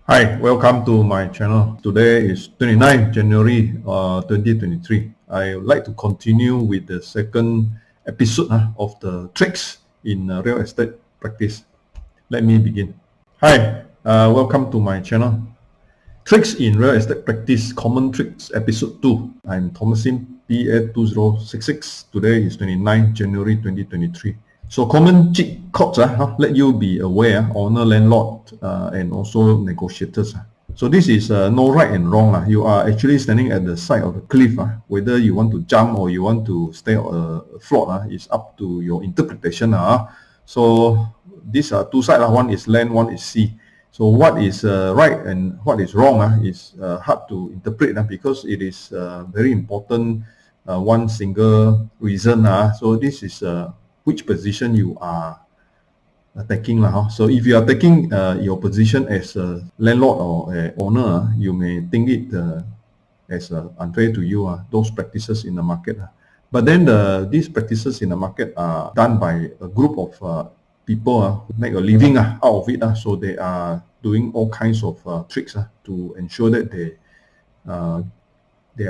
Hi, welcome to my channel. Today is 29th January 2023. I would like to continue with the second episode of the tricks in real estate practice. Let me begin. Hi, welcome to my channel. Tricks in real estate practice, common tricks, episode 2. I'm Thomasin, PA2066. Today is 29th January 2023. So common cheat codes let you be aware, owner, landlord, and also negotiators. So this is no right and wrong. You are actually standing at the side of the cliff. Whether you want to jump or you want to stay on a float is up to your interpretation. So these are two sides. One is land, one is sea. So what is right and what is wrong is hard to interpret because it is very important one single reason. So this is which position you are taking. So if you are taking your position as a landlord or a owner, you may think it as unfair to you, those practices in the market. But then these practices in the market are done by a group of people who make a living out of it. So they are doing all kinds of tricks to ensure that they are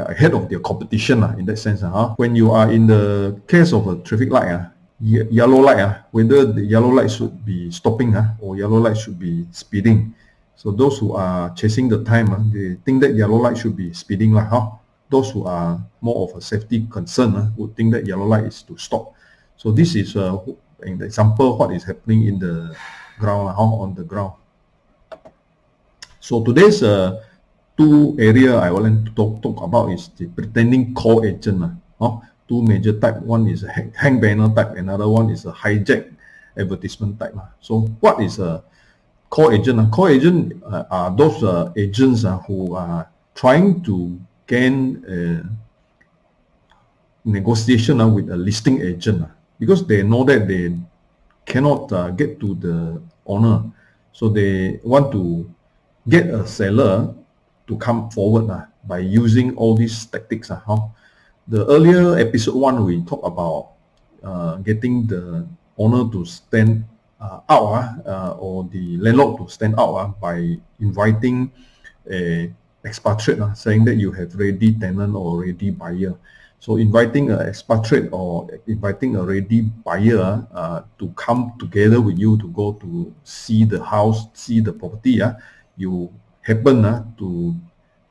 ahead of their competition in that sense. When you are in the case of a traffic light, yellow light, whether the yellow light should be stopping or yellow light should be speeding. So those who are chasing the time, they think that yellow light should be speeding. Those who are more of a safety concern would think that yellow light is to stop. So this is an example of what is happening in the ground, on the ground. So today's two area I want to talk about is the pretending call agent. Two major type. One is a hang banner type, another one is a hijack advertisement type. So what is a call agent? Call agent are those agents who are trying to gain a negotiation with a listing agent because they know that they cannot get to the owner. So they want to get a seller to come forward by using all these tactics. The earlier episode 1, we talked about getting the owner to stand out or the landlord to stand out by inviting a expatriate, saying that you have ready tenant or ready buyer. So inviting an expatriate or inviting a ready buyer to come together with you to go to see the house, see the property. You happen to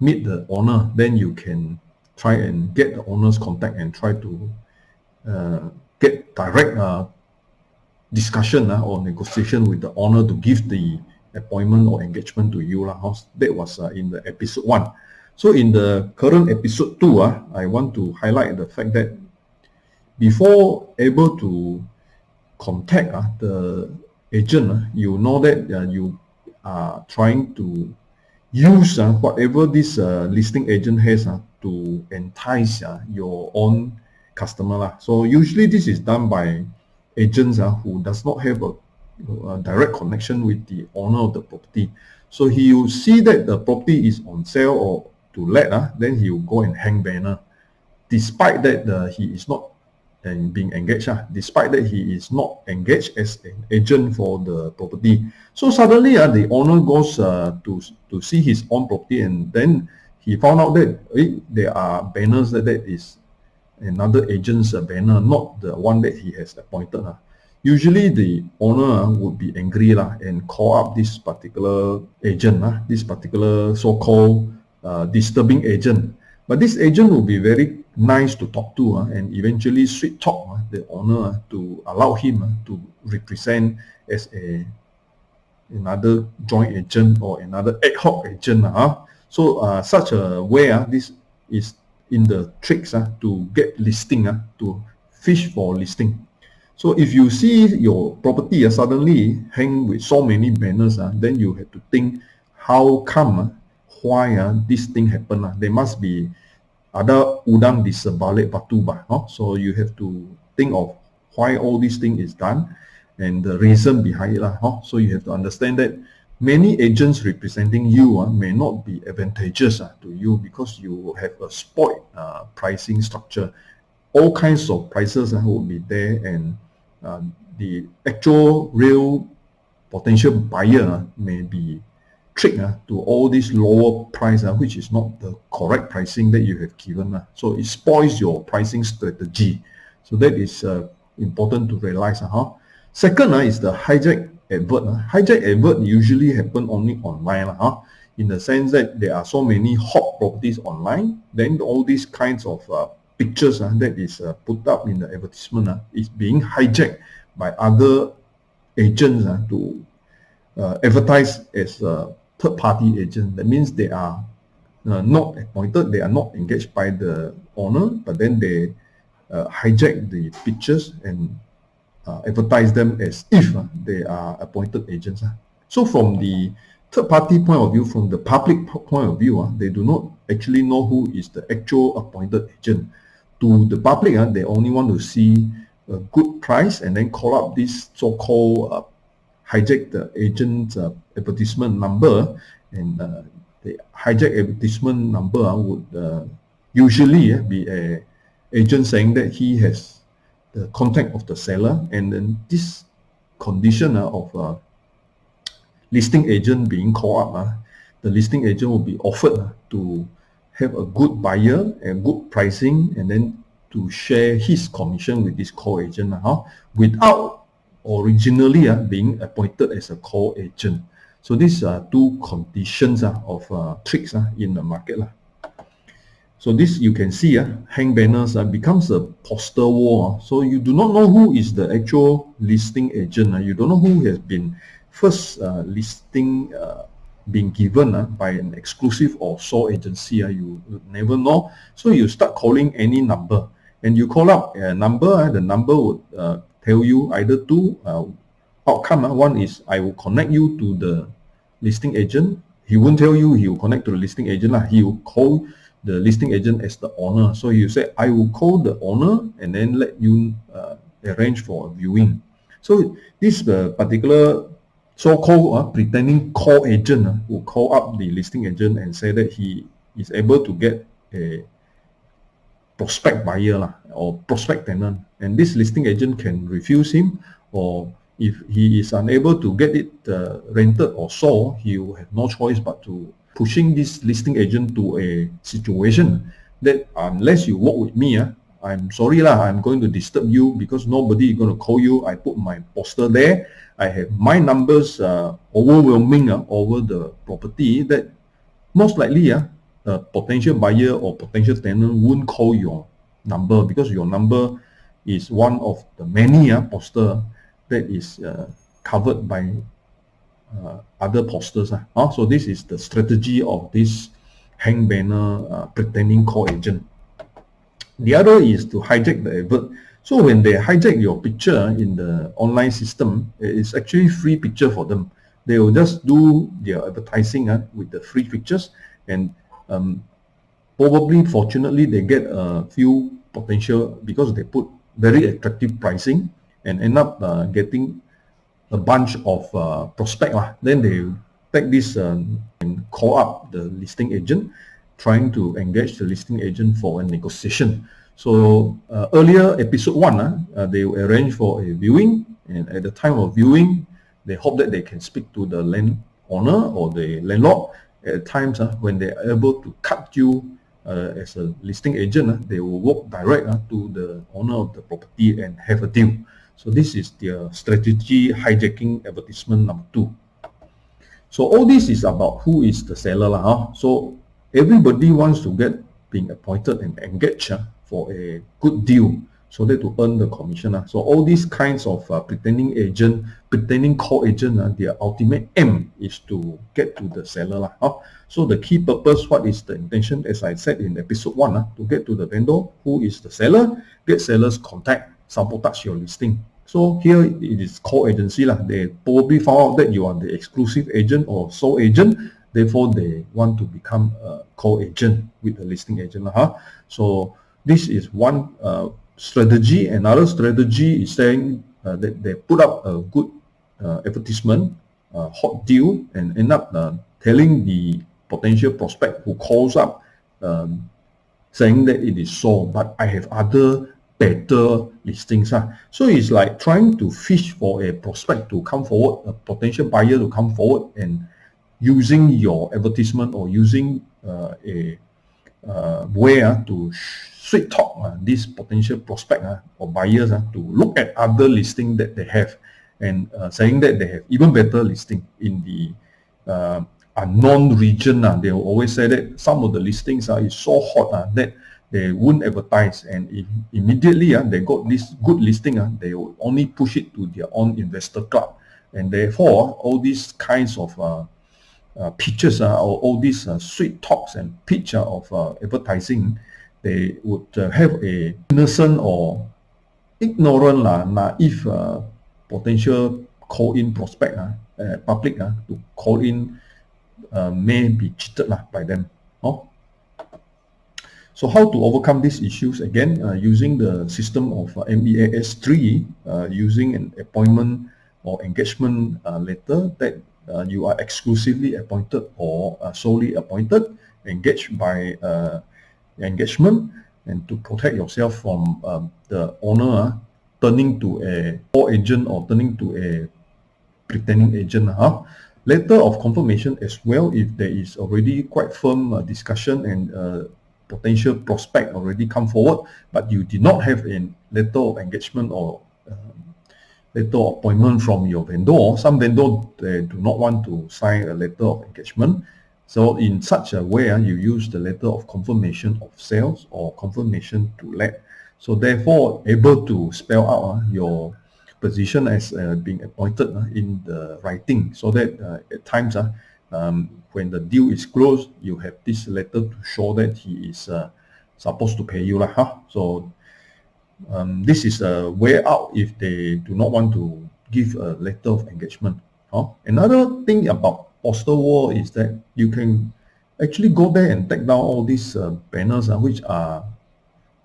meet the owner, then you can try and get the owner's contact and try to get direct discussion or negotiation with the owner to give the appointment or engagement to you. That was in the episode 1. So in the current episode 2, I want to highlight the fact that before able to contact the agent, you know that you are trying to use whatever this listing agent has to entice your own customer. So usually this is done by agents who does not have a direct connection with the owner of the property. So he will see that the property is on sale or to let, then he will go and hang banner, despite that he is not being engaged, despite that he is not engaged as an agent for the property. So suddenly the owner goes to see his own property, and then he found out that there are banners that is another agent's banner, not the one that he has appointed. Usually the owner would be angry and call up this particular agent, this particular so-called disturbing agent. But this agent will be very nice to talk to and eventually sweet talk the owner to allow him to represent as another joint agent or another ad hoc agent. So such a way this is in the tricks to get listing, to fish for listing. So if you see your property suddenly hang with so many banners, then you have to think how come, why this thing happen. There must be ada udang di sebalik batu bah. So you have to think of why all this thing is done and the reason behind it. So you have to understand that many agents representing you may not be advantageous to you because you have a spoiled pricing structure. All kinds of prices will be there, and the actual real potential buyer may be trick to all this lower price, which is not the correct pricing that you have given. So it spoils your pricing strategy. So that is important to realize. Second is the hijack advert. Hijack advert usually happen only online, in the sense that there are so many hot properties online. Then all these kinds of pictures that is put up in the advertisement is being hijacked by other agents to advertise as a third-party agent. That means they are not appointed, they are not engaged by the owner, but then they hijack the pictures and advertise them as if they are appointed agents. So from the third-party point of view, from the public point of view, they do not actually know who is the actual appointed agent. To the public, they only want to see a good price and then call up this so-called hijack the agent's advertisement number, and the hijack advertisement number would usually be a agent saying that he has the contact of the seller, and then this condition of listing agent being called up, the listing agent will be offered to have a good buyer and good pricing, and then to share his commission with this call agent without originally being appointed as a call agent. So these are two conditions of tricks in the market. So this you can see hang banners becomes a poster war. So you do not know who is the actual listing agent. You don't know who has been first listing being given by an exclusive or sole agency. You never know. So you start calling any number, and you call up a number. The number would tell you either two outcome. One is I will connect you to the listing agent. He won't tell you he will connect to the listing agent. He will call the listing agent as the owner. So you say, I will call the owner and then let you arrange for a viewing. So this particular so-called pretending call agent will call up the listing agent and say that he is able to get a prospect buyer or prospect tenant, and this listing agent can refuse him, or if he is unable to get it rented or sold, he will have no choice but to pushing this listing agent to a situation that unless you work with me, I'm sorry I'm going to disturb you because nobody is going to call you. I put my poster there. I have my numbers overwhelming over the property, that most likely a potential buyer or potential tenant won't call your number because your number is one of the many poster that is covered by other posters. So this is the strategy of this hang banner pretending call agent. The other is to hijack the advert. So when they hijack your picture in the online system, it's actually free picture for them. They will just do their advertising with the free pictures, and probably fortunately they get a few potential because they put very attractive pricing and end up getting a bunch of prospect. Then they take this and call up the listing agent, trying to engage the listing agent for a negotiation. So earlier episode 1, they will arrange for a viewing, and at the time of viewing, they hope that they can speak to the landowner or the landlord. At times when they are able to cut you as a listing agent, they will walk direct to the owner of the property and have a deal. So this is their strategy hijacking advertisement number 2. So all this is about who is the seller. So everybody wants to get being appointed and engaged for a good deal, so that to earn the commission. So all these kinds of pretending agent, pretending call agent, their ultimate aim is to get to the seller. So the key purpose, what is the intention, as I said in episode 1, to get to the vendor, who is the seller, get seller's contact, sabotage your listing. So here it is call agency. They probably found out that you are the exclusive agent or sole agent, therefore they want to become a call agent with the listing agent. So this is one strategy. Another strategy is saying that they put up a good advertisement, hot deal, and end up telling the potential prospect who calls up saying that it is sold, but I have other better listings. So it's like trying to fish for a prospect to come forward, a potential buyer to come forward and using your advertisement or using a way to sweet talk these potential prospect or buyers to look at other listing that they have, and saying that they have even better listing in the unknown region. They will always say that some of the listings is so hot that they wouldn't advertise, and if immediately they got this good listing, they will only push it to their own investor club, and therefore all these kinds of pitches or all these sweet talks and pitch of advertising, they would have a innocent or ignorant naive potential call-in prospect public to call in may be cheated by them. So how to overcome these issues? Again, using the system of MEAS 3, using an appointment or engagement letter that you are exclusively appointed or solely appointed, engaged by engagement, and to protect yourself from the owner turning to a core agent or turning to a pretending agent. Letter of confirmation as well, if there is already quite firm discussion and potential prospect already come forward, but you did not have a letter of engagement or letter of appointment from your vendor. Some vendor, they do not want to sign a letter of engagement. So in such a way, you use the letter of confirmation of sales or confirmation to let. So therefore, able to spell out your position as being appointed in the writing, so that at times when the deal is closed, you have this letter to show that he is supposed to pay you. So this is a way out if they do not want to give a letter of engagement. Another thing about poster wall is that you can actually go there and take down all these banners which are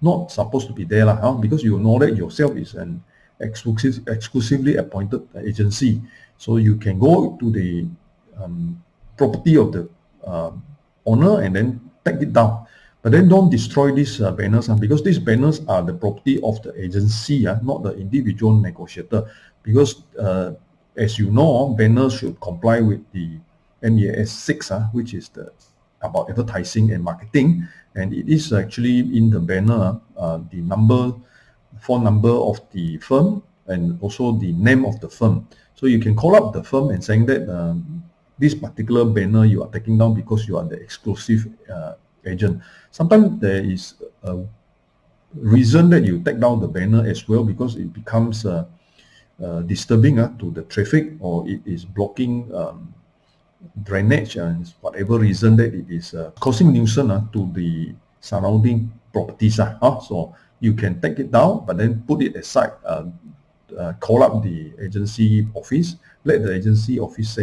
not supposed to be there, because you know that yourself is an exclusively appointed agency. So you can go to the property of the owner and then take it down. But then don't destroy these banners, because these banners are the property of the agency, not the individual negotiator. Because as you know, banners should comply with the MEAS 6, which is about advertising and marketing. And it is actually in the banner the phone number of the firm and also the name of the firm. So you can call up the firm and saying that this particular banner you are taking down because you are the exclusive agent. Sometimes there is a reason that you take down the banner as well, because it becomes disturbing to the traffic, or it is blocking drainage and whatever reason that it is causing nuisance to the surrounding properties. So you can take it down, but then put it aside, call up the agency office, let the agency office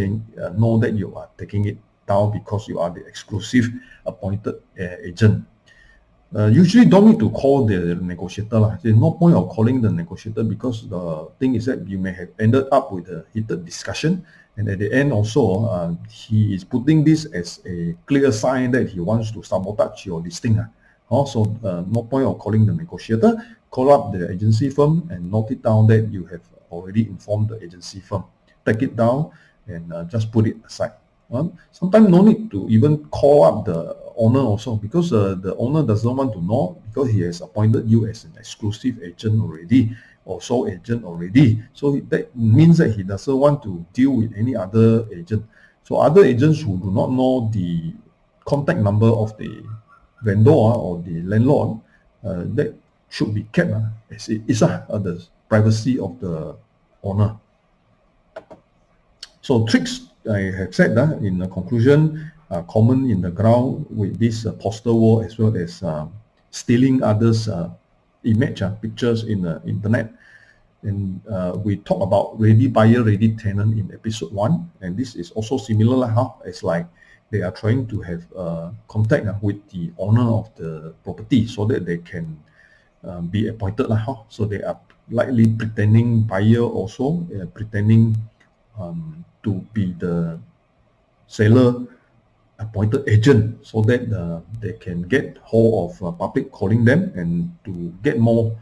know that you are taking it down because you are the exclusive appointed agent. Usually don't need to call the negotiator. There's no point of calling the negotiator, because the thing is that you may have ended up with a heated discussion, and at the end also he is putting this as a clear sign that he wants to sabotage your listing. Also, no point of calling the negotiator. Call up the agency firm and note it down that you have already informed the agency firm. Take it down and just put it aside. Sometimes no need to even call up the owner also, because the owner doesn't want to know, because he has appointed you as an exclusive agent already or sole agent already. So that means that he doesn't want to deal with any other agent. So other agents who do not know the contact number of the vendor or the landlord, that should be kept as it is the privacy of the owner. So tricks, I have said in the conclusion, common in the ground with this poster wall, as well as stealing others' image pictures in the internet. And we talk about ready buyer, ready tenant in episode 1, and this is also similar. It's like they are trying to have contact with the owner of the property so that they can be appointed. So they are likely pretending buyer, also pretending to be the seller appointed agent, so that they can get hold of public calling them and to get more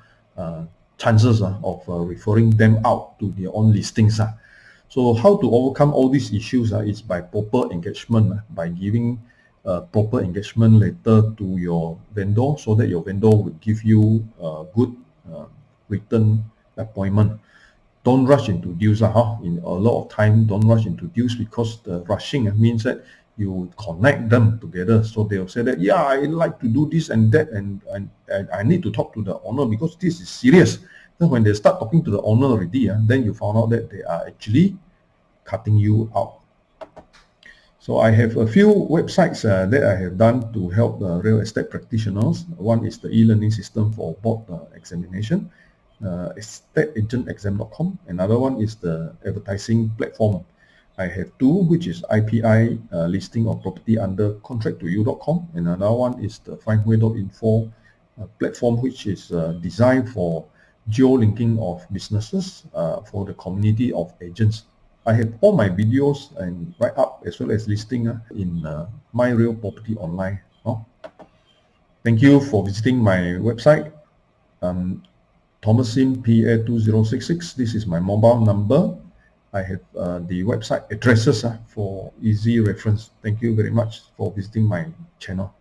chances of referring them out to their own listings. So how to overcome all these issues is by proper engagement, by giving a proper engagement letter to your vendor so that your vendor will give you a good return appointment. Don't rush into deals. In a lot of time, don't rush into deals, because the rushing means that you connect them together. So they'll say that, yeah, I like to do this and that, and I need to talk to the owner because this is serious. Then when they start talking to the owner already, then you found out that they are actually cutting you out. So I have a few websites that I have done to help real estate practitioners. One is the e-learning system for board examination, estateagentexam.com. Another one is the advertising platform. I have two, which is IPI listing of property under contract to you.com. Another one is the findhui.info platform, which is designed for geo-linking of businesses for the community of agents. I have all my videos and write-up as well as listing in My Real Property Online. Thank you for visiting my website. Thomasin PA2066. This is my mobile number. I have the website addresses for easy reference. Thank you very much for visiting my channel.